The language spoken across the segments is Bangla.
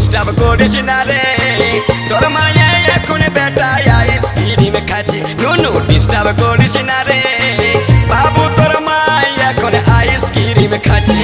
ডিস্টার্ব করিস না রে তোর মায়ে এখন বেটা আইসক্রিম খাচ্ছে নুনু ডিস্টার্ব করিস না রে বাবু তোর মায়ে এখন আইসক্রিম খাচ্ছে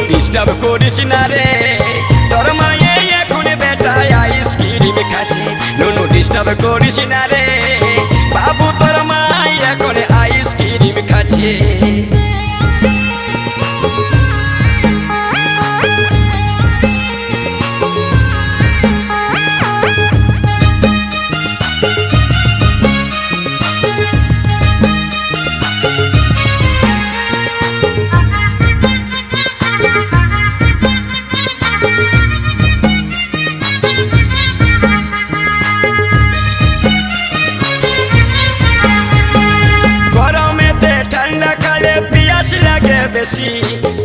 ডিস্টার্ব করিস না রে তোর মায়ে এখন বেটা আইসক্রিম খাচ্ছে নুনু ডিস্টার্ব করিস না রে বাবু তোর মায়ে এখন আইসক্রিম খাচ্ছে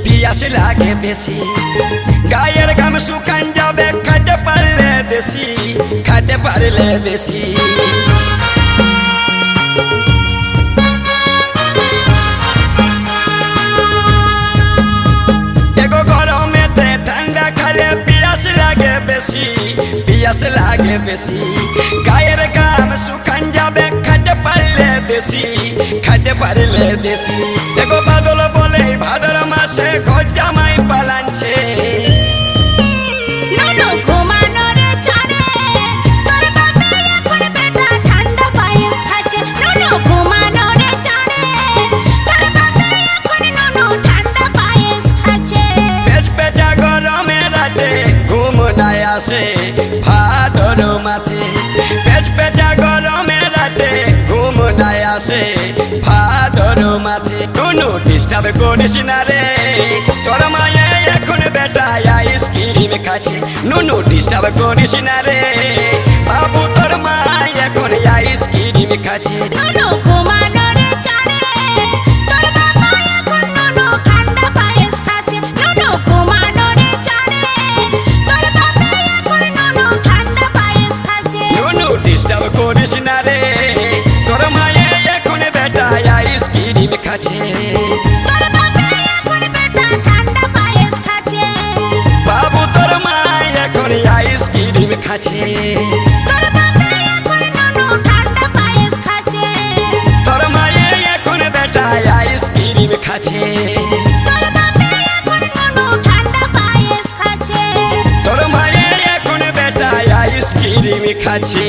পিয়াস লাগে বেশি গায়ের ঘাম শুকান যাবে খাতে পারলে দেশি খাতে পারলে দেশি এগো গরমেতে ঠান্ডা খালে পিয়াস লাগে বেশি পিয়াস লাগে বেশি গায়ের ঘাম শুকান যাবে খাতে পারলে দেশি খাতে পারলে দেশি এগো বাদল বলে ভাদর মাসে ঘর জামাই পালাচ্ছে আসে ভাদর মাসে পেচ পেচা গরমে রাতে ঘুম নাই আসে ভাদর মাসে নুনু ডিস্টার্ব করিস না রে তোর মায়ে এখন বেটা আইসক্রিম খাচ্ছে নুনু ডিস্টার্ব করিস না রে বাবু তোর মায়ে এখন আইসক্রিম খাচ্ছে ডিস্টার্ব করিস না রে তোর মায়ে এখন বেটা আইসক্রিম খাচ্ছে বাবু তোর মায়ে এখন আইসক্রিম খাচ্ছে তোর মায়ে এখন বেটা আইসক্রিম খাচ্ছে তোর মায়ে এখন বেটা আইসক্রিম খাচ্ছে